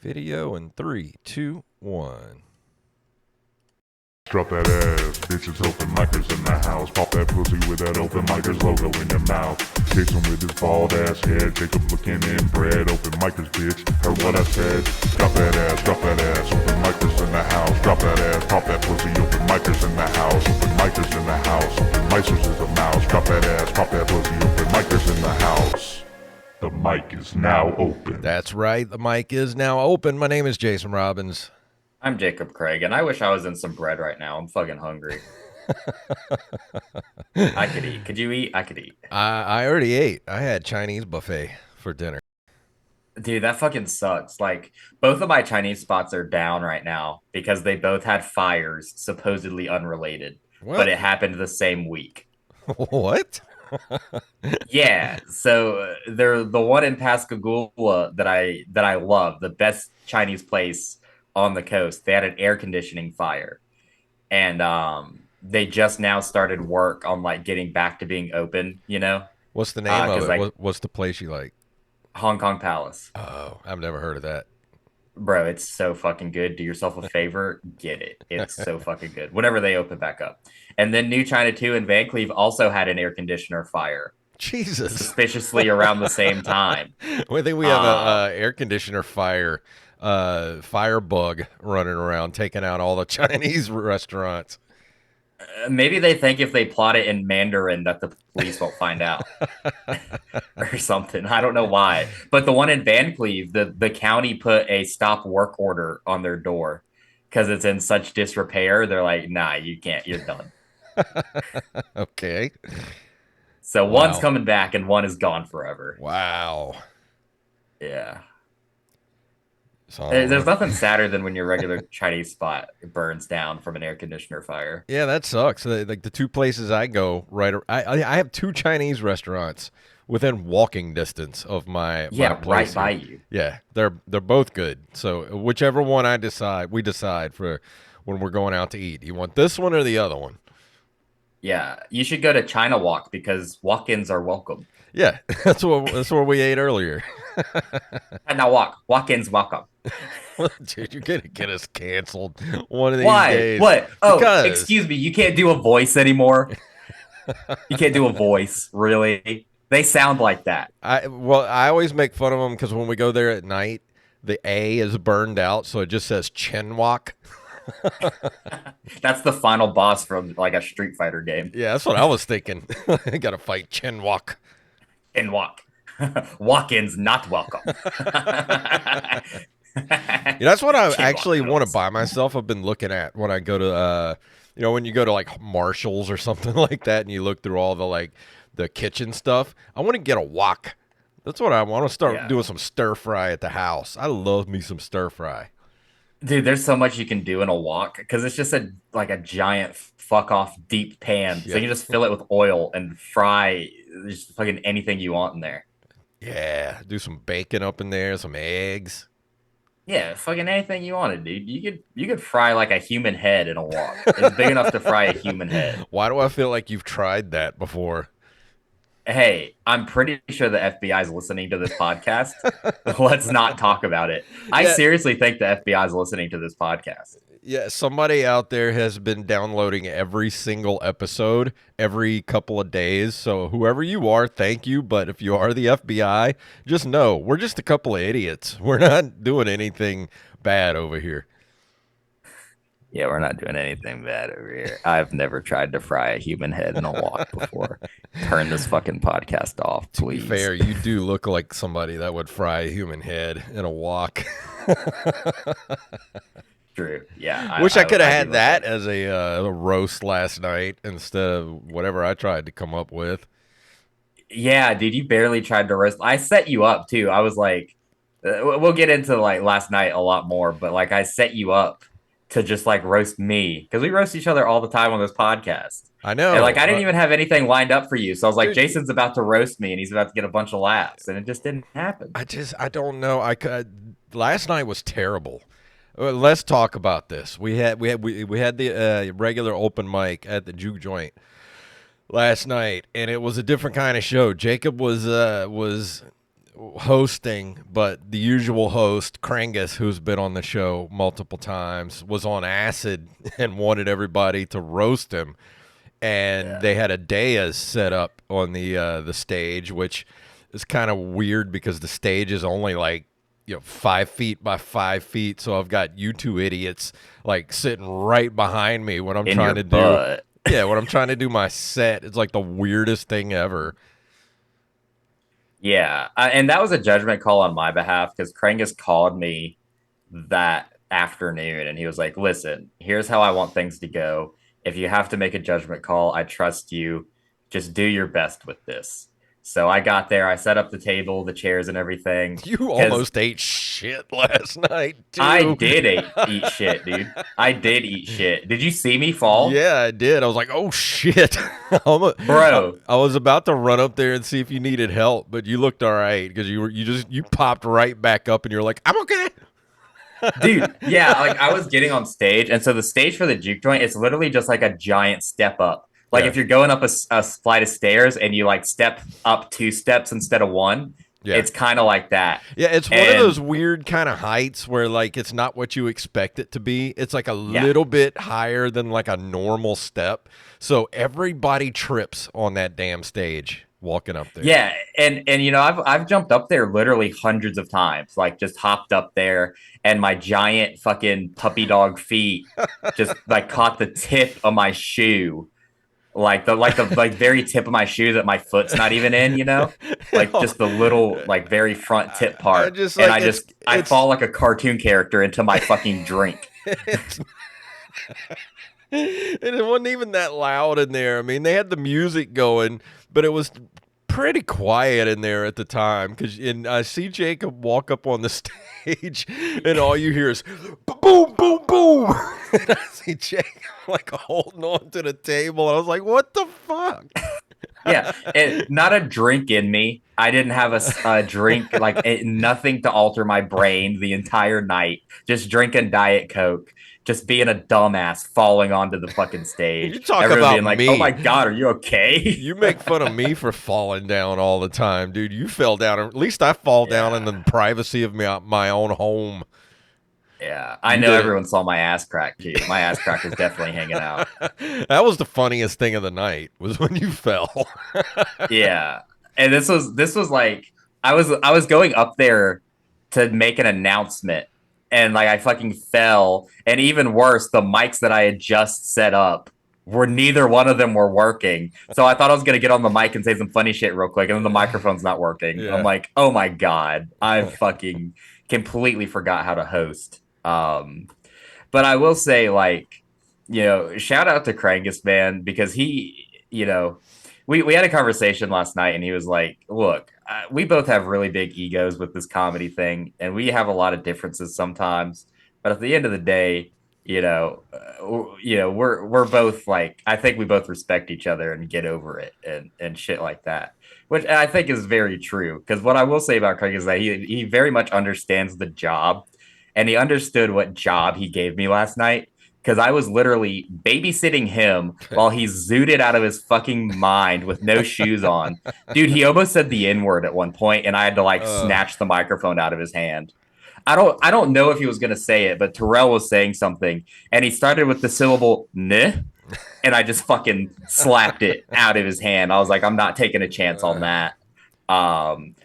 Video in 3, 2, 1. Drop that ass, bitches, open micers in the house. Pop that pussy with that open micers logo in your mouth. Jason with his bald ass head, Jacob looking inbred. Open micers, bitch, heard what I said. Drop that ass, open micers in the house. Drop that ass, pop that pussy, open micers in the house. Open micers in the house, open micers is a mouse. Drop that ass, pop that pussy, open micers in the house. The mic is now open. That's right, the mic is now open. My name is Jason Robbins. I'm Jacob Craig, and I wish I was in some bread right now. I'm fucking hungry. I could eat. Could you eat? I could eat. I already ate. I had Chinese buffet for dinner. Dude, that fucking sucks. Like, both of my Chinese spots are down right now because they both had fires, supposedly unrelated. What? But it happened the same week. What? Yeah, so they're the one in Pascagoula that I love, the best Chinese place on the coast. They had an air conditioning fire, and they just now started work on like getting back to being open. You know, What's the name of it? like What's the place you like? Hong Kong Palace. Oh, I've never heard of that. Bro, it's so fucking good. Do yourself a favor, get it. It's so fucking good. Whenever they open back up. And then New China 2 in Van Cleve also had an air conditioner fire. Jesus. Suspiciously around the same time. Well, I think we have a air conditioner fire bug running around taking out all the Chinese restaurants. Maybe they think if they plot it in Mandarin that the police won't find out or something. I don't know why. But the one in Van Cleve, the county put a stop work order on their door because it's in such disrepair. They're like, nah, you can't. You're done. Okay. So one's coming back and one is gone forever. Wow. Yeah. So, There's nothing sadder than when your regular Chinese spot burns down from an air conditioner fire. yeah, that sucks. Like the two places I go, I have two Chinese restaurants within walking distance of my Yeah, place right here. by you. Yeah, they're both good. So whichever one we decide for when we're going out to eat. You want this one or the other one? Yeah, you should go to China Walk because walk-ins are welcome. Yeah, that's what we ate earlier. China walk-ins welcome. Dude, you're gonna get us canceled one of these Why? days. What? Oh, Because- excuse me. You can't do a voice anymore. You can't do a voice, really. They sound like that. I always make fun of them because when we go there at night, the A is burned out, so it just says Chinwok. That's the final boss from like a Street Fighter game. Yeah, that's what I was thinking. I gotta fight Chinwok. And walk. Walk-ins not welcome. Yeah, that's what I actually want to Chinwok. buy myself. I've been looking at when I go to, when you go to like Marshalls or something like that, and you look through all the kitchen stuff. I want to get a wok. That's what I want to start doing, some stir fry at the house. I love me some stir fry. Dude, there's so much you can do in a wok because it's just a giant fuck off deep pan. So you can just fill it with oil and fry just fucking anything you want in there. Yeah, do some bacon up in there, some eggs. Yeah, fucking anything you wanted, dude. You could fry like a human head in a wok. It's big enough to fry a human head. Why do I feel like you've tried that before? Hey, I'm pretty sure the FBI is listening to this podcast. Let's not talk about it. I seriously think the FBI is listening to this podcast. Yeah, somebody out there has been downloading every single episode every couple of days. So whoever you are, thank you. But if you are the FBI, just know we're just a couple of idiots. We're not doing anything bad over here. Yeah, we're not doing anything bad over here. I've never tried to fry a human head in a wok before. Turn this fucking podcast off, please. To be fair, you do look like somebody that would fry a human head in a wok. True. Yeah. Wish I could have do had look that like- as a roast last night instead of whatever I tried to come up with. Yeah, dude, you barely tried to roast. I set you up too. I was like, we'll get into like last night a lot more, but like I set you up to just like roast me because we roast each other all the time on this podcast. I know. And like I didn't even have anything lined up for you, so I was like, Dude. Jason's about to roast me, and he's about to get a bunch of laughs, and it just didn't happen. I don't know. Last night was terrible. Let's talk about this. We had the regular open mic at the juke joint last night, and it was a different kind of show. Jacob was hosting, but the usual host, Krangus, who's been on the show multiple times, was on acid and wanted everybody to roast him. And Yeah. they had a dais set up on the stage, which is kind of weird because the stage is only like 5 feet by 5 feet. So I've got you two idiots like sitting right behind me when I'm In trying your to do butt. when I'm trying to do my set. It's like the weirdest thing ever. Yeah, and that was a judgment call on my behalf because Krangus called me that afternoon and he was like, "Listen, here's how I want things to go. If you have to make a judgment call, I trust you. Just do your best with this." So I got there, I set up the table, the chairs, and everything You because almost ate shit last night I too. did eat shit, dude. I did eat shit. Did you see me fall, Yeah, I did. I was like, "Oh shit!" bro? I was about to run up there and see if you needed help, but you looked all right because you popped right back up and you're like, "I'm okay." Dude, yeah, like I was getting on stage, and so the stage for the juke joint, it's literally just like a giant step up. Like Yeah, if you're going up a flight of stairs and you like step up 2 steps instead of one, yeah, it's kind of like that. yeah. It's one of And those weird kind of heights where like it's not what you expect it to be. It's like a yeah, little bit higher than like a normal step, so everybody trips on that damn stage walking up there. yeah, and I've jumped up there literally hundreds of times, like just hopped up there, and my giant fucking puppy dog feet just like caught the tip of my shoe, like the very tip of my shoe that my foot's not even in, like just the little like very front tip I part, just and like I fall like a cartoon character into my fucking drink. it's and it wasn't even that loud in there. I mean, they had the music going, but it was pretty quiet in there at the time. And I see Jacob walk up on the stage, and all you hear is boom, boom, boom. And I see Jacob like holding on to the table. And I was like, "What the fuck?" Yeah, not a drink in me. I didn't have a drink, like nothing to alter my brain the entire night. Just drinking Diet Coke, just being a dumbass, falling onto the fucking You stage. talk Everyone about being like, "Oh my me. god, are you okay?" You make fun of me for falling down all the time, dude. You fell down. At least I fall down in Yeah, the privacy of my own home. yeah. I You know did everyone saw my ass crack too. My ass crack was definitely hanging out. it. That was the funniest thing of the night was when you fell. Yeah, and this was like I was going up there to make an announcement, and like I fucking fell, and even worse, the mics that I had just set up were neither one of them were working. So I thought I was gonna get on the mic and say some funny shit real quick, and then the microphone's not working. I'm Yeah. like, oh my god, I fucking completely forgot how to host. But I will say, like, shout out to Krangus, man, because we had a conversation last night, and he was like, "Look, we both have really big egos with this comedy thing, and we have a lot of differences sometimes. But at the end of the day, we're both like, I think we both respect each other and get over it and shit like that." Which I think is very true. Because what I will say about Craig is that he very much understands the job, and he understood what job he gave me last night because I was literally babysitting him while he zooted out of his fucking mind with no shoes on. Dude, he almost said the N-word at one point, and I had to like Uh, snatch the microphone out of his hand. I don't know if he was gonna say it, but Terrell was saying something, and he started with the syllable "neh," and I just fucking slapped it out of his hand. I was like, I'm not taking a chance on that.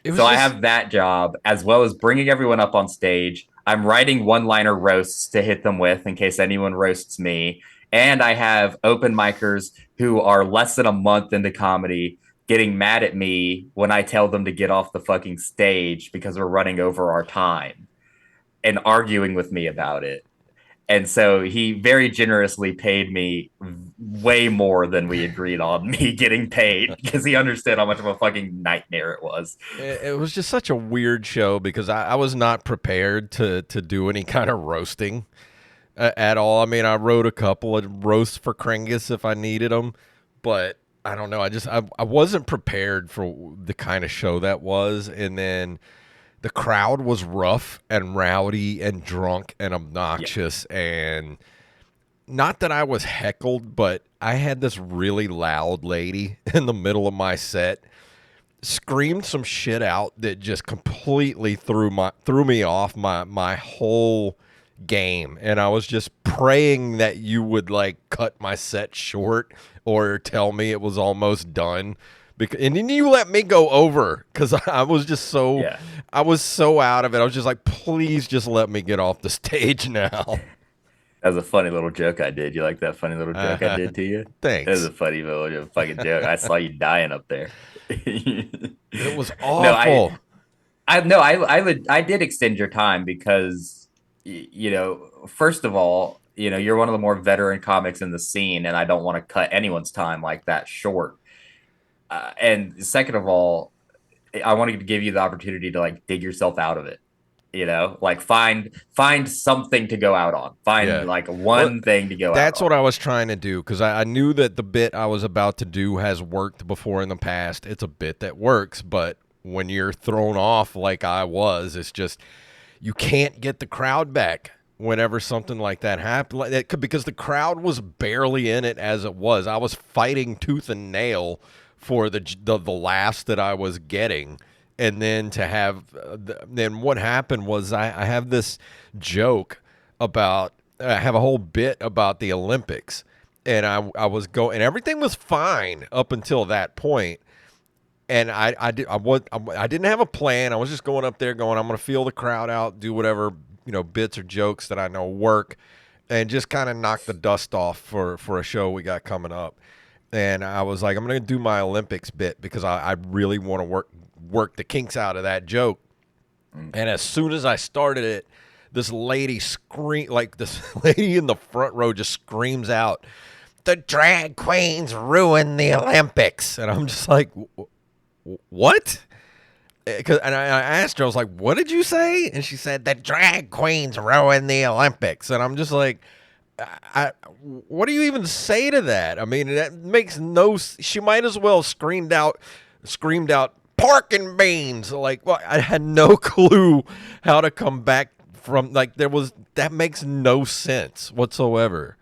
it was So I just have that job as well as bringing everyone up on stage. I'm writing one-liner roasts to hit them with in case anyone roasts me. And I have open micers who are less than a month into comedy getting mad at me when I tell them to get off the fucking stage because we're running over our time and arguing with me about it. And so he very generously paid me way more than we agreed on me getting paid because he understood how much of a fucking nightmare it was. it was just such a weird show because I was not prepared to do any kind of roasting at all. I mean, I wrote a couple of roasts for Kringus if I needed them, but I don't know. I wasn't prepared for the kind of show that was, and then the crowd was rough and rowdy and drunk and Yeah. obnoxious, and not that I was heckled, but I had this really loud lady in the middle of my set. screamed some shit out that just completely threw me off my whole game, and I was just praying that you would like cut my set short or tell me it was almost done. And then you let me go over because I was just so Yeah. I was so out of it. I was just like, please just let me get off the stage now. That was a funny little joke I did. You like that funny little joke I did to you? It was Thanks. a funny little fucking joke. I saw you dying up there. It was No, awful. I did extend your time because, first of all, you're one of the more veteran comics in the scene, and I don't want to cut anyone's time like that short. And second of all, I wanted to give you the opportunity to like dig yourself out of it. Like find something to go out on. Find Yeah. like Well, one thing to go out that's on. what I was trying to do because I knew that the bit I was about to do has worked before in the past. It's a bit that works, but when you're thrown off like I was, it's just you can't get the crowd back whenever something like that happened. Because the crowd was barely in it as it was. I was fighting tooth and nail for the laughs that I was getting. And then to have, then what happened was I have this joke about, I have a whole bit about the Olympics, and I was going, and everything was fine up until that point. And I didn't have a plan. I was just going up there, going, I'm going to feel the crowd out, do whatever bits or jokes that I know work, and just kind of knock the dust off for a show we got coming up. And I was like, I'm going to do my Olympics bit because I really want to work the kinks out of that joke. And as soon as I started it, this lady this lady in the front row just screams out, "The drag queens ruin the Olympics." And I'm just like, what? And I asked her, I was like, what did you say? And she said, the drag queens ruin the Olympics. And I'm just like, what do you even say to that? I mean, that makes no. She might as well screamed out, pork and beans. Like, well, I had no clue how to come back from. Like, that makes no sense whatsoever.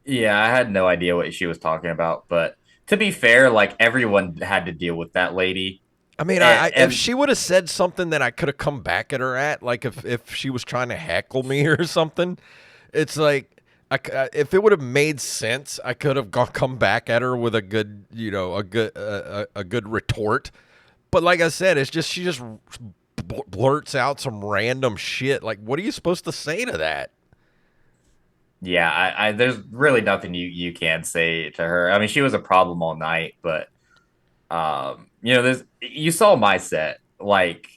Yeah, I had no idea what she was talking about, but to be fair, like everyone had to deal with that lady. I mean, if And she would have said something that I could have come back at her at, like if she was trying to heckle me or something, it's like if it would have made sense, I could have come back at her with a good, a good retort. But like I said, it's just she just blurts out some random shit. Like, what are you supposed to say to that? yeah, I there's really nothing you can say to her. I mean, she was a problem all night, but there's you saw my set. Like,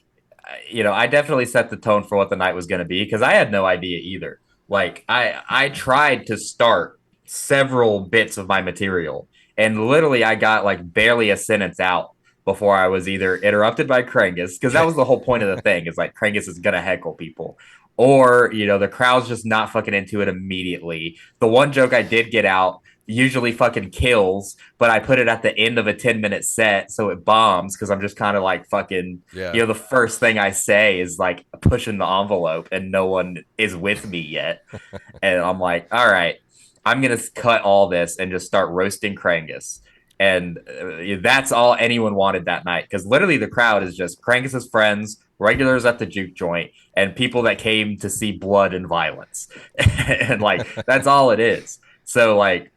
I definitely set the tone for what the night was going to be because I had no idea either. Like, I tried to start several bits of my material, and literally I got like barely a sentence out before I was either interrupted by Krangus, because that was the whole point of the thing, is like Krangus is gonna heckle people, or the crowd's just not fucking into it immediately. The one joke I did get out usually fucking kills, but I put it at the end of a 10-minute set so it bombs because I'm just kind of like fucking, Yeah. the first thing I say is like pushing the envelope and no one is with me yet. And I'm like, all right, I'm going to cut all this and just start roasting Krangus. And that's all anyone wanted that night, because literally the crowd is just Krangus's friends, regulars at the juke joint, and people that came to see blood and violence. And like, that's all it is. So, like,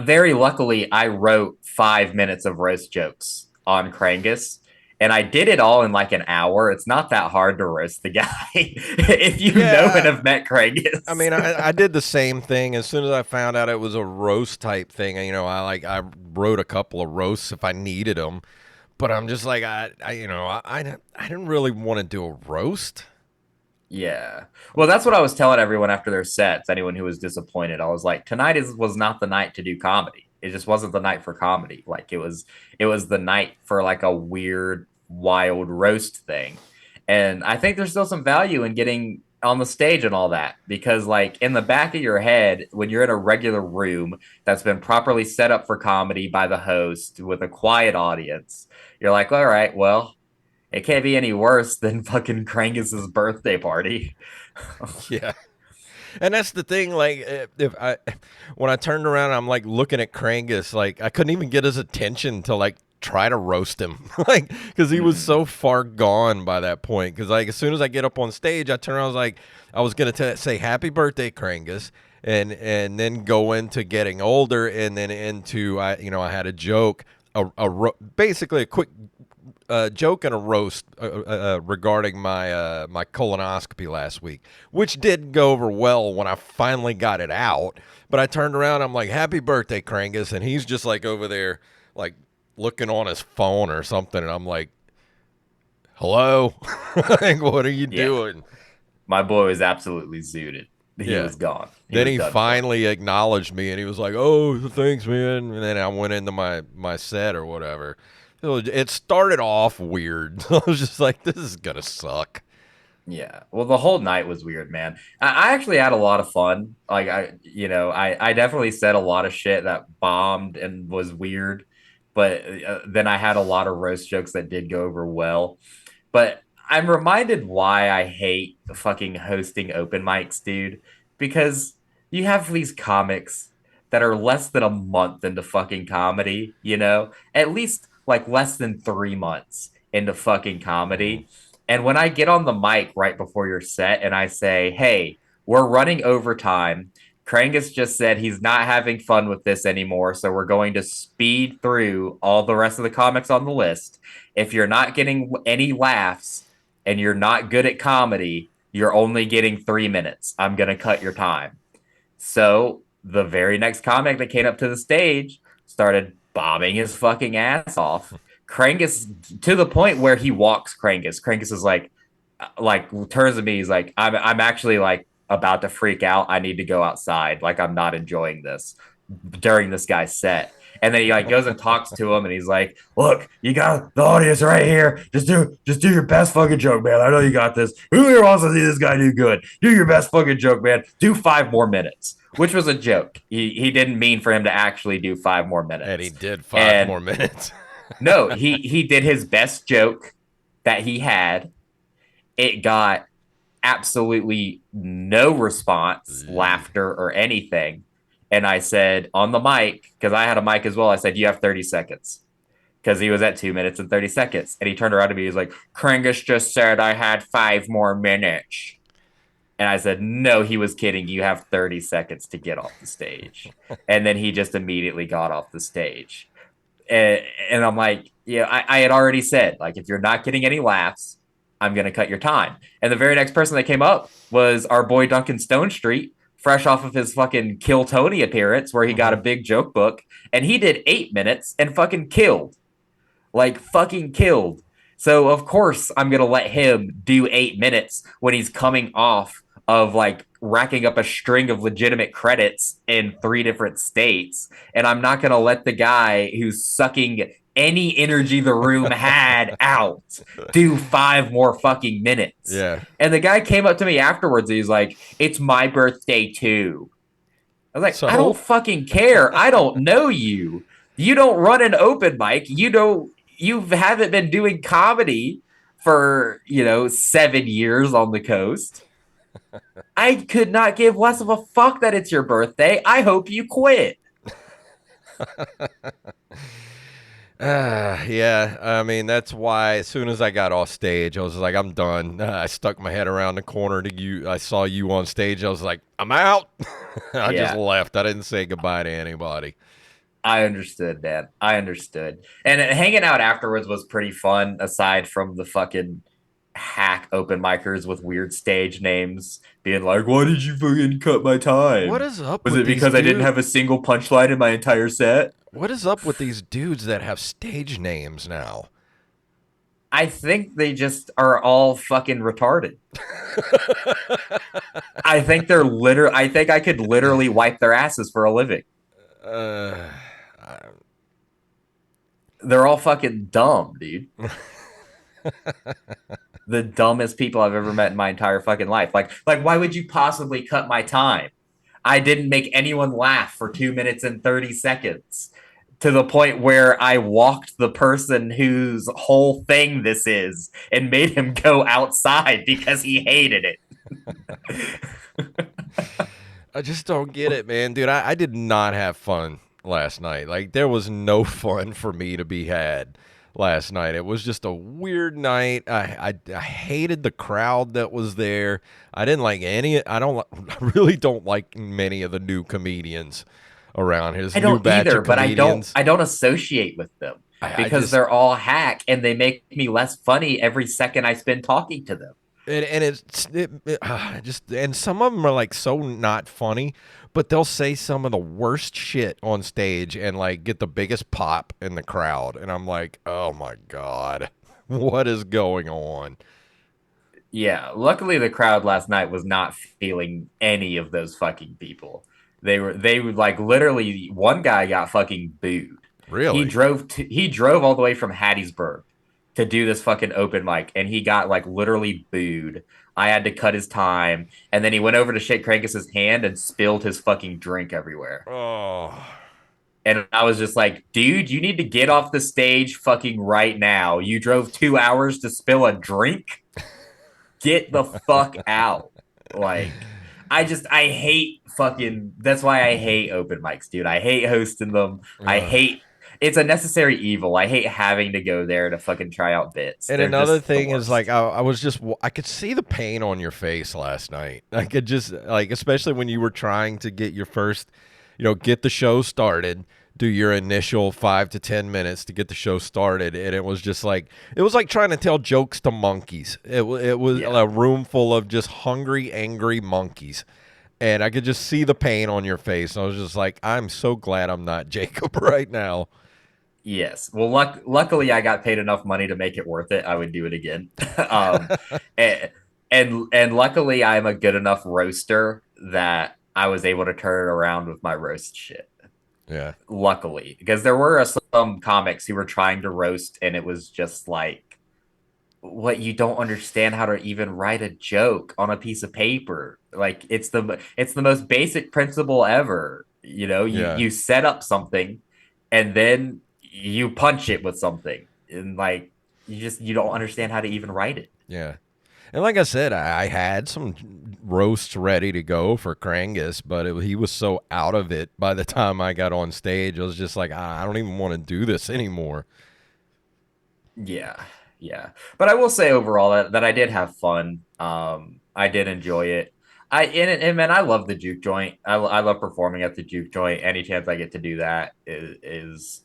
very luckily, I wrote 5 minutes of roast jokes on Krangus, and I did it all in like an hour. It's not that hard to roast the guy if you know and Yeah. have met Krangus. I mean, I did the same thing as soon as I found out it was a roast type thing. I wrote a couple of roasts if I needed them, but I'm just like I didn't really want to do a roast. Yeah. Well, that's what I was telling everyone after their sets. Anyone who was disappointed, I was like, tonight was not the night to do comedy. It just wasn't the night for comedy. Like, it was the night for like a weird, wild roast thing. And I think there's still some value in getting on the stage and all that, because like in the back of your head, when you're in a regular room that's been properly set up for comedy by the host with a quiet audience, you're like, all right, well, it can't be any worse than fucking Krangus's birthday party. Yeah. And that's the thing. Like, when I turned around, I'm like looking at Krangus. Like, I couldn't even get his attention to like try to roast him, like, because he was so far gone by that point. Because like as soon as I get up on stage, I turn around, I was like, I was gonna say happy birthday, Krangus, and then go into getting older, and then into I had a joke, basically a quick joke and a roast regarding my colonoscopy last week, which did go over well when I finally got it out. But I turned around, I'm like, happy birthday, Krangus, and he's just like over there, like looking on his phone or something, and I'm like, hello, like, what are you Yeah. doing? My boy was absolutely zooted. He Yeah. was gone. Then Was he done finally acknowledged me, and he was like, "Oh, thanks, man." And then I went into my set or whatever. It started off weird. I was just like, "This is gonna suck." Yeah. Well, the whole night was weird, man. I actually had a lot of fun. Like I definitely said a lot of shit that bombed and was weird, but then I had a lot of roast jokes that did go over well. But I'm reminded why I hate fucking hosting open mics, dude, because you have these comics that are less than a month into fucking comedy, at least like less than 3 months into fucking Mhm. comedy. And when I get on the mic right before your set and I say, hey, we're running overtime. Krangus just said he's not having fun with this anymore. So we're going to speed through all the rest of the comics on the list. If you're not getting any laughs and you're not good at comedy, you're only getting 3 minutes. I'm going to cut your time. So the very next comic that came up to the stage started bombing his fucking ass off. Krangus, to the point where he walks Krangus. Krangus is like turns to me. He's like, I'm actually like about to freak out. I need to go outside. Like I'm not enjoying this during this guy's set. And then he like goes and talks to him, and he's like, "Look, you got the audience right here. Just do your best fucking joke, man. I know you got this. Who here wants to see this guy do good? Do your best fucking joke, man. Do 5 more minutes." Which was a joke. He didn't mean for him to actually do 5 more minutes. And he did 5 more minutes. No, he did his best joke that he had. It got absolutely no response, laughter, or anything. And I said on the mic, because I had a mic as well, I said, you have 30 seconds. Because he was at 2 minutes and 30 seconds. And he turned around to me, he's like, Krangus just said I had 5 more minutes. And I said, no, he was kidding. You have 30 seconds to get off the stage. And then he just immediately got off the stage. And I'm like, yeah, I had already said, like, if you're not getting any laughs, I'm going to cut your time. And the very next person that came up was our boy Duncan Stone Street, fresh off of his fucking Kill Tony appearance, where he got a big joke book. And he did 8 minutes and fucking killed. Like, fucking killed. So, of course, I'm going to let him do 8 minutes when he's coming off of like racking up a string of legitimate credits in 3 different states. And I'm not going to let the guy who's sucking any energy the room had out do 5 more fucking minutes. Yeah. And the guy came up to me afterwards. He's like, it's my birthday too. I was like, So I don't fucking care. I don't know you. You don't run an open mic. You haven't been doing comedy for, 7 years on the coast. I could not give less of a fuck that it's your birthday. I hope you quit. Yeah, I mean that's why as soon as I got off stage, I was like, I'm done. I stuck my head around the corner to you. I saw you on stage. I was like, I'm out. I just left. I didn't say goodbye to anybody. I understood, man. I understood. And hanging out afterwards was pretty fun, aside from the fucking hack open micers with weird stage names being like, why did you fucking cut my What time? is up Was with it these because I didn't dudes? have a single punchline in my entire set? What is up with these dudes that have stage names now? I think they just are all fucking retarded. I think I think I could literally wipe their asses for a living. Uh, They're all fucking dumb, dude. The dumbest people I've ever met in my entire fucking life. Like why would you possibly cut my time? I didn't make anyone laugh for 2 minutes and 30 seconds, to the point where I walked the person whose whole thing this is and made him go outside because he hated it. I just don't get it, man, dude. I did not have fun last night. Like, there was no fun for me to be had last night. It was just a weird night. I hated the crowd that was there. I didn't like any. I really don't like many of the new comedians around here. This I new don't batch either, of but comedians. I don't associate with them I because just they're all hack and they make me less funny every second I spend talking to them. and just and some of them are like so not funny, but they'll say some of the worst shit on stage and like get the biggest pop in the crowd, and I'm like, oh my god, what is going on? Yeah, luckily the crowd last night was not feeling any of those fucking people. They were like literally one guy got fucking booed. Really? He drove all the way from Hattiesburg to do this fucking open mic and he got like literally booed. I had to cut his time and then he went over to shake Crankus's hand and spilled his fucking drink everywhere. Oh, And I was just like, dude, you need to get off the stage fucking right now. You drove 2 hours to spill a drink. Get the fuck out. Like, I hate fucking, that's why I hate open mics, dude. I hate hosting them. ugh. It's a necessary evil. I hate having to go there to fucking try out bits. And They're another just the thing is like worst. I was just I could see the pain on your face last night. I could just like especially when you were trying to get your first, get the show started, do your initial 5 to 10 minutes to get the show started, and it was just like it was like trying to tell jokes to monkeys. It was Yeah. a room full of just hungry, angry monkeys. And I could just see the pain on your face. I was just like, I'm so glad I'm not Jacob right now. Yes. Well, luckily I got paid enough money to make it worth it. I would do it again. And, and luckily I'm a good enough roaster that I was able to turn it around with my roast shit. Yeah. Luckily, because there were some comics who were trying to roast, and it was just like, what, you don't understand how to even write a joke on a piece of paper. Like it's the most basic principle ever. Yeah. You set up something, and then you punch it with something, and like you don't understand how to even write it. Yeah. And like I said, I had some roasts ready to go for Krangus, but he was so out of it by the time I got on stage. I was just like, I don't even want to do this anymore. Yeah, yeah. But I will say overall that I did have fun. I did enjoy it. And man, I love the juke joint. I love performing at the juke joint. Any chance I get to do that is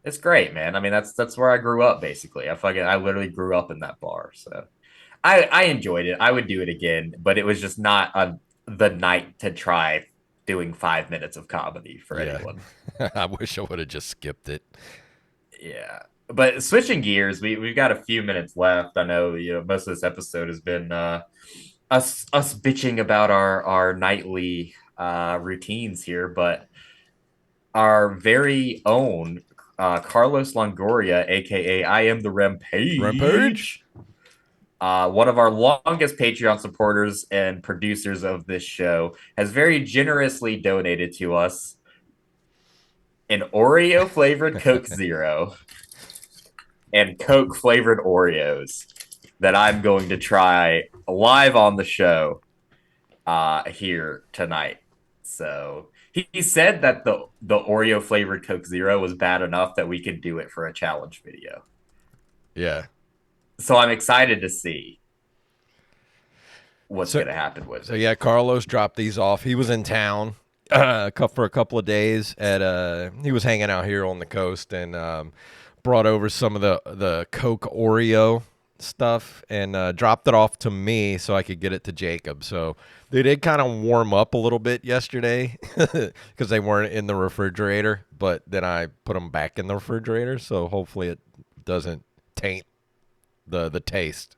it's great, man. I mean, that's where I grew up basically. I literally grew up in that bar, so I enjoyed it. I would do it again, but it was just not on the night to try doing 5 minutes of comedy for Yeah. anyone. I wish I would have just skipped it. Yeah. But switching gears, we've got a few minutes left. I know, most of this episode has been us bitching about our nightly routines here, but our very own Carlos Longoria, aka I am the Rampage? Rampage, one of our longest Patreon supporters and producers of this show, has very generously donated to us an Oreo flavored Coke Zero and Coke flavored Oreos that I'm going to try live on the show here tonight. So he said that the Oreo flavored Coke Zero was bad enough that we could do it for a challenge video. Yeah. So I'm excited to see what's So, going to happen with so it. yeah, Carlos dropped these off. He was in town for a couple of days he was hanging out here on the coast and brought over some of the Coke Oreo stuff and dropped it off to me so I could get it to Jacob. So they did kind of warm up a little bit yesterday because they weren't in the refrigerator, but then I put them back in the refrigerator, so hopefully it doesn't taint the taste.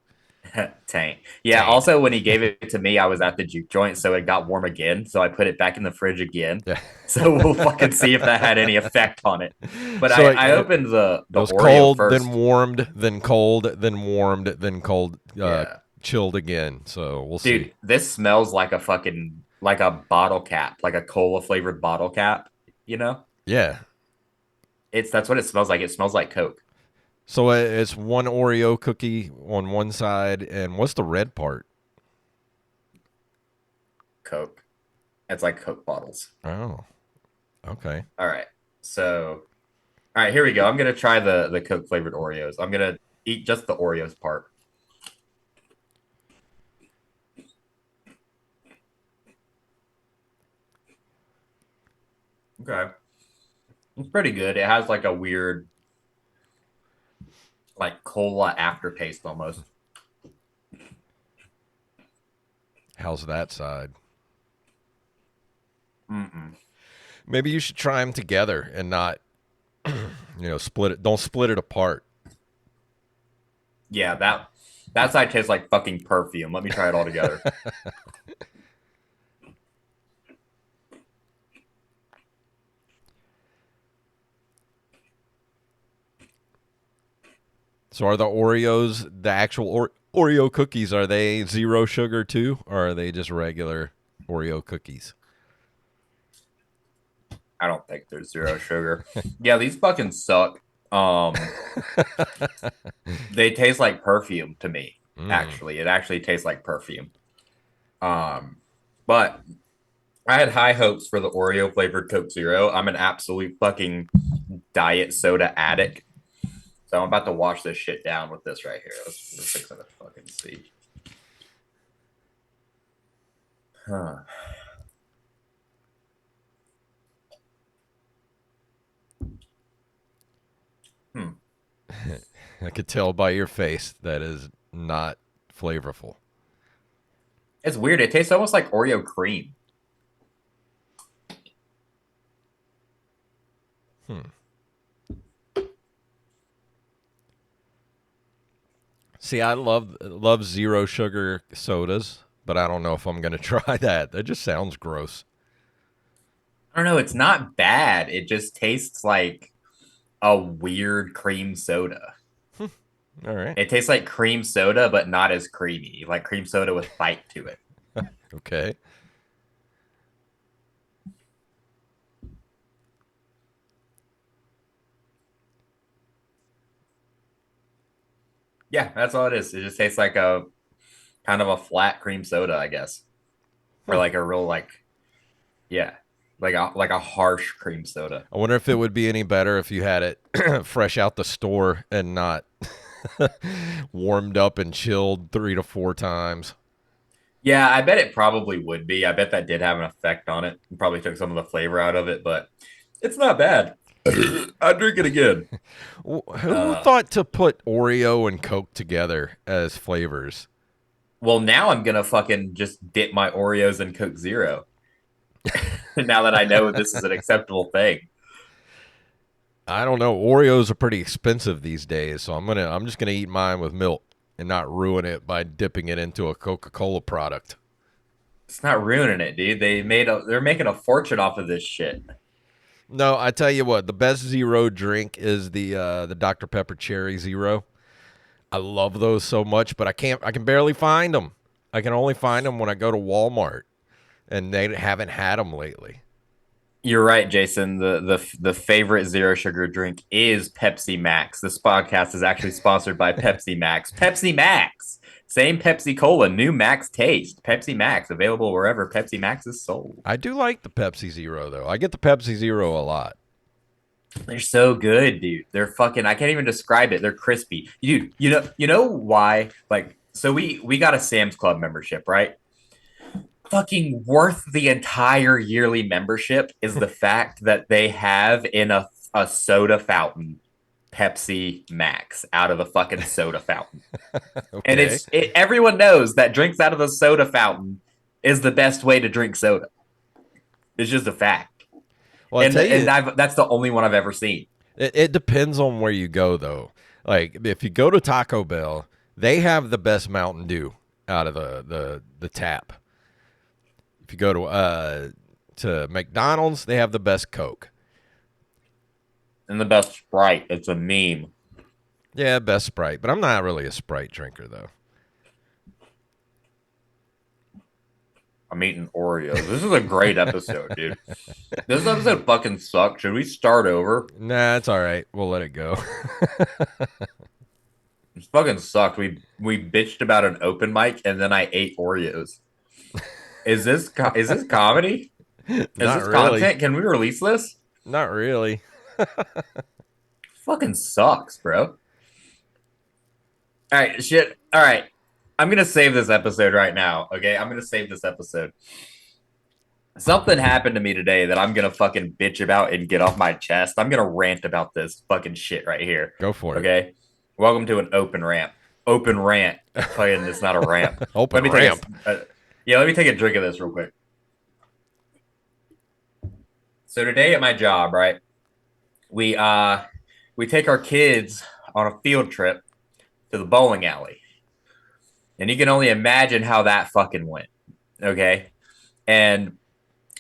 Tank. Yeah. Taint. Also, when he gave it to me, I was at the juke joint, so it got warm again. So I put it back in the fridge again. Yeah. So we'll fucking see if that had any effect on it. But So I opened it the was Oreo cold, then first. warmed, then cold, then warmed, then cold, Yeah, chilled again. So we'll see. dude, this smells like like a bottle cap, like a cola flavored bottle cap. You know, Yeah. that's what it smells like. It smells like Coke. So it's one Oreo cookie on one side, and what's the red part? Coke. It's like Coke bottles. Oh. Okay. All right. So, all right, here we go. I'm gonna try the Coke flavored Oreos. I'm gonna eat just the Oreos part. Okay, it's pretty good. It has like a weird, like cola aftertaste almost. How's that side? Mm-mm. Maybe you should try them together and not, split it. Don't split it apart. Yeah, that side tastes like fucking perfume. Let me try it all together. So are the Oreos the actual Oreo cookies? Are they zero sugar too, or are they just regular Oreo cookies? I don't think there's zero sugar. Yeah, these fucking suck. They taste like perfume to me. Mm. Actually, it actually tastes like perfume. Um, but I had high hopes for the Oreo flavored Coke Zero. I'm an absolute fucking diet soda addict. So I'm about to wash this shit down with this right here. Let's fix it. Fucking see. Huh. Hmm. I could tell by your face that is not flavorful. It's weird. It tastes almost like Oreo cream. Hmm. See, I love zero sugar sodas, but I don't know if I'm gonna try that. That just sounds gross. I don't know. It's not bad. It just tastes like a weird cream soda. All right. It tastes like cream soda, but not as creamy. Like cream soda with bite to it. Okay. Yeah, that's all it is. It just tastes like a kind of a flat cream soda, I guess, or Hmm. like a real yeah, like a harsh cream soda. I wonder if it would be any better if you had it fresh out the store and not warmed up and chilled 3 to 4 times. Yeah, I bet it probably would be. I bet that did have an effect on it. It probably took some of the flavor out of it, but it's not bad. I'd drink it again. Who Uh, thought to put Oreo and Coke together as flavors? well, now I'm gonna fucking just dip my Oreos in Coke Zero. Now that I know this is an acceptable thing. I don't know. Oreos are pretty expensive these days, so I'm just gonna eat mine with milk and not ruin it by dipping it into a Coca-Cola product. It's not ruining it, dude. They're making a fortune off of this shit. No, I tell you what, the best zero drink is the Dr Pepper Cherry Zero. I love those so much, but I can barely find them. I can only find them when I go to Walmart, and they haven't had them lately. You're right, Jason. The favorite zero sugar drink is Pepsi Max. This podcast is actually sponsored by Pepsi Max. Pepsi Max, same Pepsi Cola, new Max taste. Pepsi Max available wherever Pepsi Max is sold. I do like the Pepsi Zero though. I get the Pepsi Zero a lot. They're so good, dude. They're fucking. I can't even describe it. They're crispy, dude. You know why? Like, so we got a Sam's Club membership, right? Fucking worth the entire yearly membership is the fact that they have in a soda fountain Pepsi Max out of the fucking soda fountain. And Okay. everyone knows that drinks out of the soda fountain is the best way to drink soda. It's just a fact. Well, I And tell you, that's the only one I've ever seen. it depends on where you go though. Like if you go to Taco Bell, they have the best Mountain Dew out of the tap. If you go to McDonald's, they have the best Coke. And the best Sprite. It's a meme. Yeah, best Sprite, but I'm not really a Sprite drinker though. I'm eating Oreos. This is a great episode, dude. This episode fucking sucked. Should we start over? Nah, it's all right. We'll let it go. This fucking sucked. We bitched about an open mic and then I ate Oreos. Is this comedy? Is Not this really. content? Can we release this? Not really. Fucking sucks, bro. All right, shit. All right. I'm going to save this episode right now. Okay. I'm going to save this episode. Something happened to me today that I'm going to fucking bitch about and get off my chest. I'm going to rant about this fucking shit right here. Go for it. Okay. Welcome to an open rant. Open rant. Fucking, it's not a ramp. Open let me ramp. Let me take a drink of this real quick. So today at my job, right? We take our kids on a field trip to the bowling alley. And you can only imagine how that fucking went. Okay. And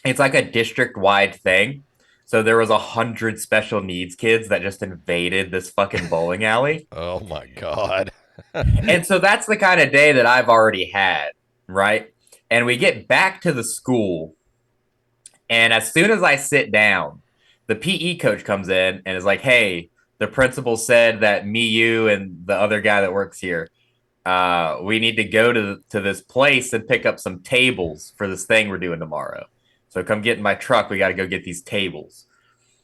it's like a district-wide thing. So there was 100 special needs kids that just invaded this fucking bowling alley. Oh my God. And so that's the kind of day that I've already had, right? And we get back to the school. And as soon as I sit down, the PE coach comes in and is like, hey, the principal said that me, you, and the other guy that works here, we need to go to this place and pick up some tables for this thing we're doing tomorrow. So come get in my truck. We got to go get these tables.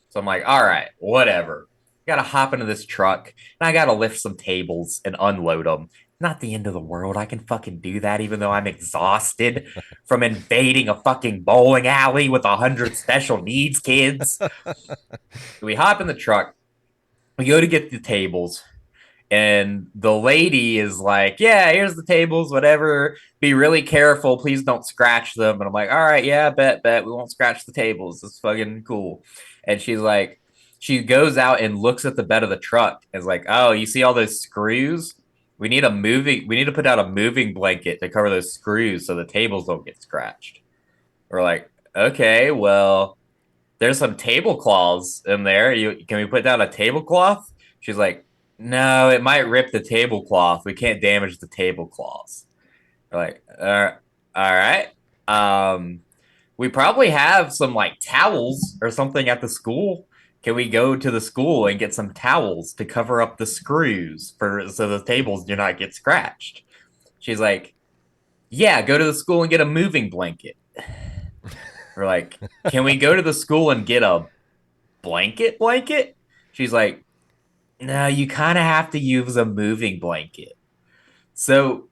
So I'm like, all right, whatever. Got to hop into this truck and I got to lift some tables and unload them. Not the end of the world. I can fucking do that even though I'm exhausted from invading a fucking bowling alley with 100 special needs kids. We hop in the truck. We go to get the tables. And the lady is like, yeah, here's the tables, whatever. Be really careful. Please don't scratch them. And I'm like, all right, yeah, bet. We won't scratch the tables. It's fucking cool. And she's like, she goes out and looks at the bed of the truck and is like, oh, you see all those screws? We need to put down a moving blanket to cover those screws so the tables don't get scratched. We're like, okay, well, there's some tablecloths in there. Can we put down a tablecloth? She's like, no, it might rip the tablecloth. We can't damage the tablecloths. We're like, all right. We probably have some like towels or something at the school. Can we go to the school and get some towels to cover up the screws so the tables do not get scratched? She's like, yeah, go to the school and get a moving blanket. We're like, can we go to the school and get a blanket? She's like, no, you kind of have to use a moving blanket. So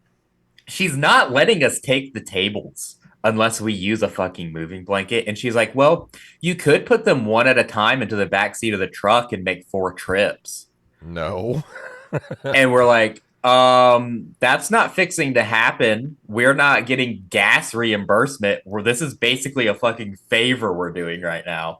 she's not letting us take the tables unless we use a fucking moving blanket. And she's like, well, you could put them one at a time into the back seat of the truck and make 4 trips. No. And we're like, that's not fixing to happen. We're not getting gas reimbursement. This is basically a fucking favor we're doing right now.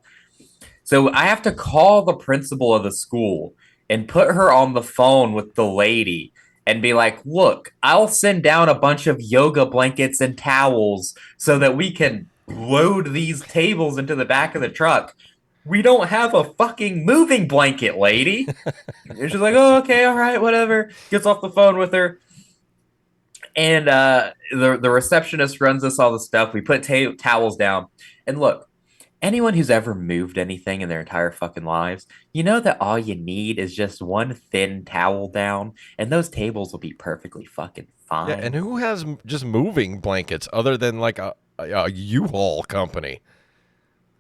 So I have to call the principal of the school and put her on the phone with the lady and be like, look, I'll send down a bunch of yoga blankets and towels so that we can load these tables into the back of the truck. We don't have a fucking moving blanket, lady. And she's like, oh, okay, all right, whatever. Gets off the phone with her. And the receptionist runs us all the stuff. We put towels down. And look, anyone who's ever moved anything in their entire fucking lives, you know that all you need is just one thin towel down, and those tables will be perfectly fucking fine. Yeah, and who has just moving blankets other than like a U-Haul company?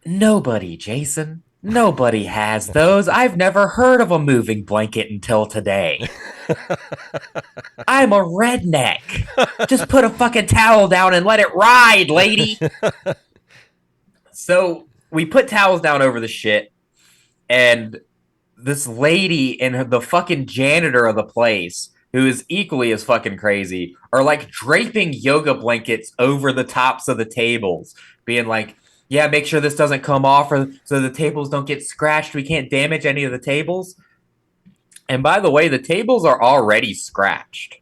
Nobody, Jason. Nobody has those. I've never heard of a moving blanket until today. I'm a redneck. Just put a fucking towel down and let it ride, lady. So we put towels down over the shit, and this lady and the fucking janitor of the place, who is equally as fucking crazy, are like draping yoga blankets over the tops of the tables, being like, yeah, make sure this doesn't come off so the tables don't get scratched. We can't damage any of the tables. And by the way, the tables are already scratched.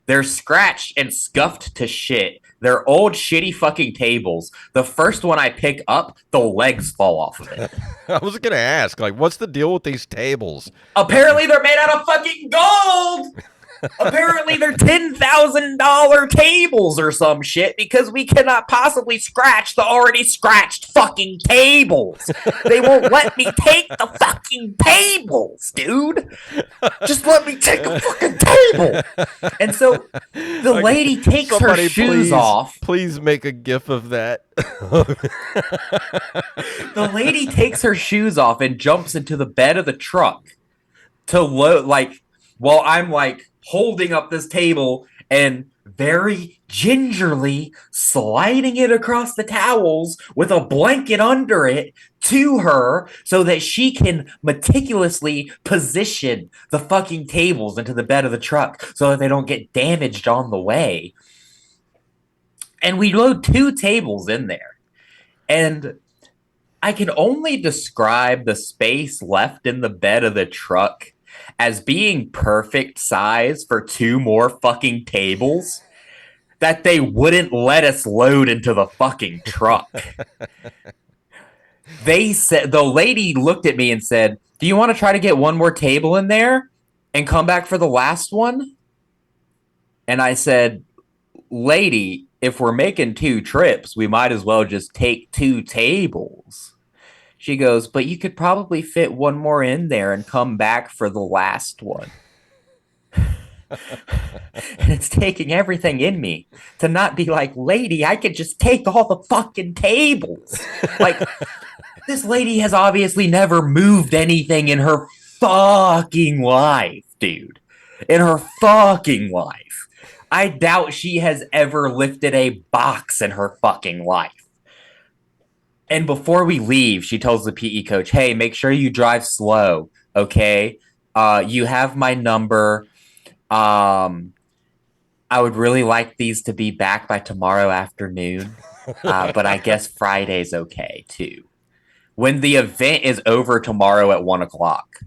They're scratched and scuffed to shit. They're old, shitty fucking tables. The first one I pick up, the legs fall off of it. I was going to ask, like, what's the deal with these tables? Apparently, they're made out of fucking gold. Apparently, they're $10,000 tables or some shit because we cannot possibly scratch the already scratched fucking tables. They won't let me take the fucking tables, dude. Just let me take a fucking table. And so the lady takes her shoes off. Please make a gif of that. The lady takes her shoes off and jumps into the bed of the truck to load, like, while I'm like holding up this table and very gingerly sliding it across the towels with a blanket under it to her so that she can meticulously position the fucking tables into the bed of the truck so that they don't get damaged on the way. And we load 2 tables in there. And I can only describe the space left in the bed of the truck as being perfect size for 2 more fucking tables that they wouldn't let us load into the fucking truck. They said, the lady looked at me and said, "Do you want to try to get 1 more table in there and come back for the last one?" And I said, "Lady, if we're making 2 trips, we might as well just take 2 tables." She goes, "But you could probably fit 1 more in there and come back for the last one." And it's taking everything in me to not be like, "Lady, I could just take all the fucking tables." Like, this lady has obviously never moved anything in her fucking life, dude. In her fucking life. I doubt she has ever lifted a box in her fucking life. And before we leave, she tells the PE coach, "Hey, make sure you drive slow, okay? You have my number. I would really like these to be back by tomorrow afternoon, but I guess Friday's okay, too." When the event is over tomorrow at 1 o'clock,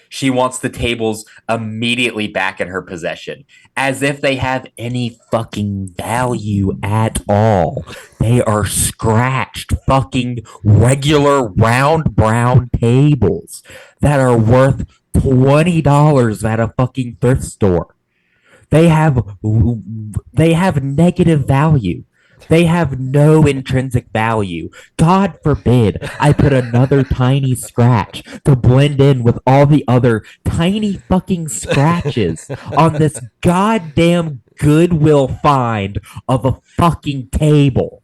she wants the tables immediately back in her possession, as if they have any fucking value at all. They are scratched fucking regular round brown tables that are worth $20 at a fucking thrift store. They have negative value. They have no intrinsic value. God forbid I put another tiny scratch to blend in with all the other tiny fucking scratches on this goddamn Goodwill find of a fucking table.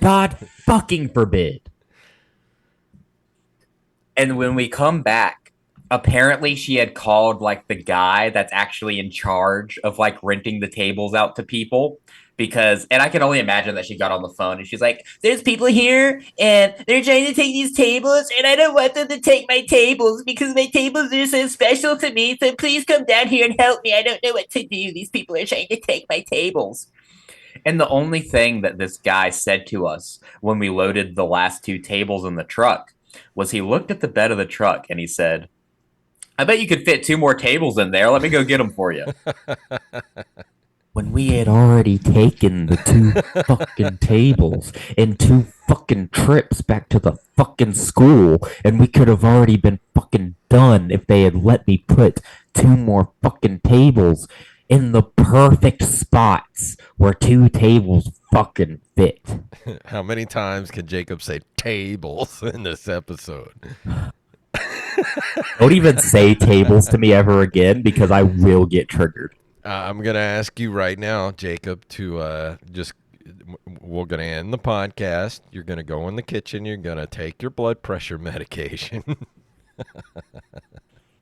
God fucking forbid. And when we come back, apparently she had called like the guy that's actually in charge of like renting the tables out to people. Because, and I can only imagine that she got on the phone and she's like, "There's people here and they're trying to take these tables and I don't want them to take my tables because my tables are so special to me. So please come down here and help me. I don't know what to do. These people are trying to take my tables." And the only thing that this guy said to us when we loaded the last 2 tables in the truck was he looked at the bed of the truck and he said, "I bet you could fit 2 more tables in there. Let me go get them for you." When we had already taken the 2 fucking tables and 2 fucking trips back to the fucking school, and we could have already been fucking done if they had let me put 2 more fucking tables in the perfect spots where 2 tables fucking fit. How many times can Jacob say tables in this episode? Don't even say tables to me ever again because I will get triggered. I'm going to ask you right now, Jacob, to we're going to end the podcast. You're going to go in the kitchen. You're going to take your blood pressure medication.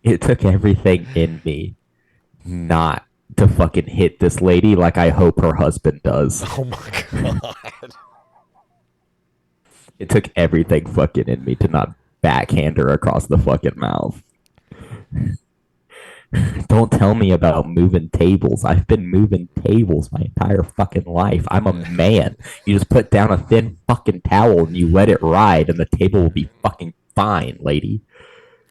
It took everything in me not to fucking hit this lady like I hope her husband does. Oh my God. It took everything fucking in me to not backhand her across the fucking mouth. Don't tell me about moving tables. I've been moving tables my entire fucking life. I'm a man. You just put down a thin fucking towel and you let it ride and the table will be fucking fine, lady.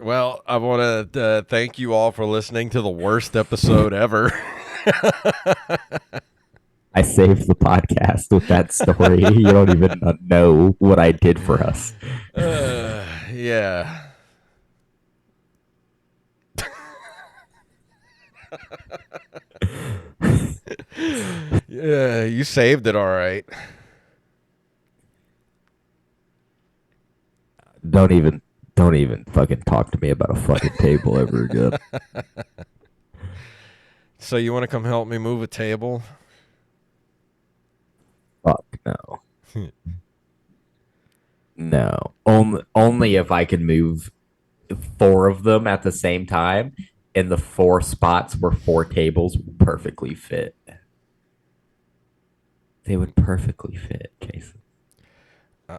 Well, I want to thank you all for listening to the worst episode ever. I saved the podcast with that story. You don't even know what I did for us. Yeah. You saved it all right. Don't even fucking talk to me about a fucking table ever again. So you want to come help me move a table? Fuck no. No. Only if I can move 4 of them at the same time in the 4 spots where 4 tables would perfectly fit. They would perfectly fit, Jason.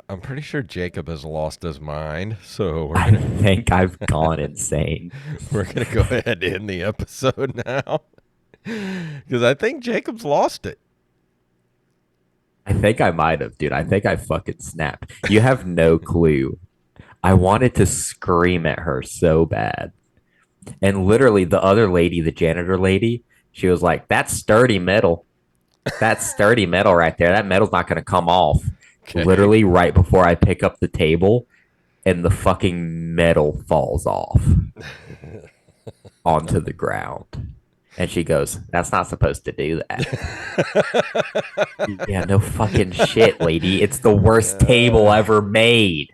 I'm pretty sure Jacob has lost his mind, so I think I've gone insane. we're gonna go ahead and end the episode now because I think Jacob's lost it. I think I might have, dude. I think I fucking snapped. You have no clue. I wanted to scream at her so bad. And literally, the other lady, the janitor lady, she was like, "That's sturdy metal. That's sturdy metal right there. That metal's not going to come off." Okay. Literally, right before I pick up the table, and the fucking metal falls off onto the ground. And she goes, "That's not supposed to do that." Yeah, no fucking shit, lady. It's the worst table ever made.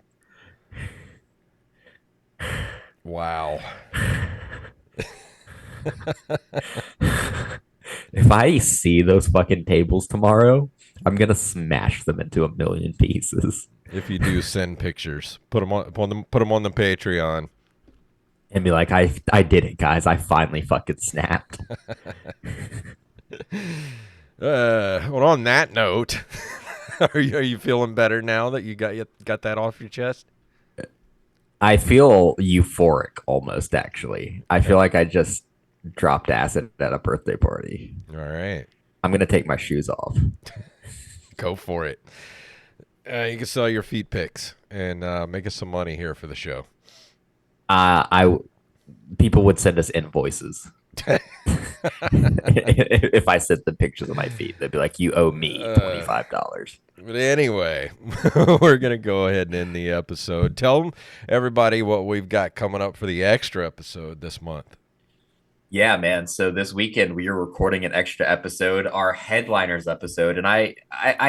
Wow. If I see those fucking tables tomorrow, I'm gonna smash them into a million pieces If you do send pictures, put them on the Patreon. and be like, I did it, guys. I finally fucking snapped. Well, on that note, are you feeling better now that you got that off your chest? I feel euphoric almost, actually. I feel like I just dropped acid at a birthday party. All right, I'm gonna take my shoes off. go for it. You can sell your feet pics and make us some money here for the show. People would send us invoices. If I sent them pictures of my feet, they'd be like, "You owe me $25." But anyway, we're going to go ahead and end the episode. Tell everybody what we've got coming up for the extra episode this month. Yeah, man. So this weekend we are recording an extra episode, our headliners episode, and I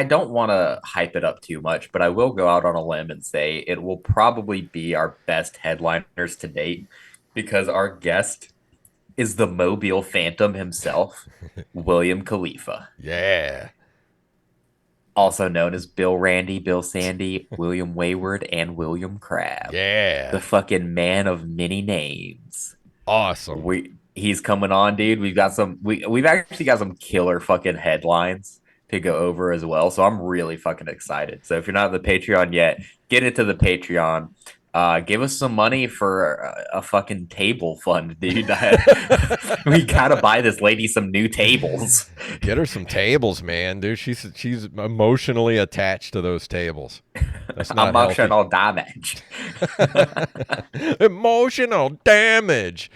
don't want to hype it up too much, but I will go out on a limb and say it will probably be our best headliners to date because our guest is the Mobile Phantom himself, William Khalifa. Yeah. Also known as Bill Randy, Bill Sandy, William Wayward, and William Crab. Yeah. The fucking man of many names. Awesome. He's coming on, dude. We've actually got some killer fucking headlines to go over as well. So I'm really fucking excited. So if you're not on the Patreon yet, get into the Patreon. Give us some money for a fucking table fund, dude. We gotta buy this lady some new tables. Get her some tables, man, dude. She's emotionally attached to those tables. That's not emotional damage. Emotional damage.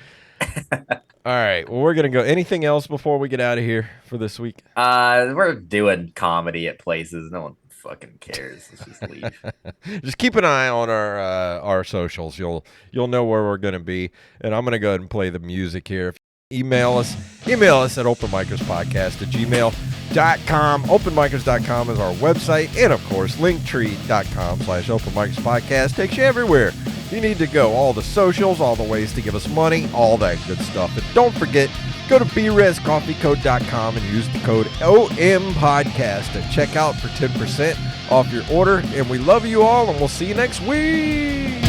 All right. Well, we're gonna go. Anything else before we get out of here for this week? We're doing comedy at places. No one fucking cares. Let's just leave. Just keep an eye on our socials. You'll know where we're gonna be. And I'm gonna go ahead and play the music here. Email us at openmicersPodcast@gmail.com. Openmicers.com is our website, and of course Linktr.ee/openmicerspodcast takes you everywhere you need to go. All the socials, all the ways to give us money, all that good stuff. And don't forget, go to brezcoffeecode.com and use the code OMPodcast at checkout for 10% off your order. And we love you all, and we'll see you next week.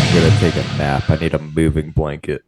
I'm gonna take a nap. I need a moving blanket.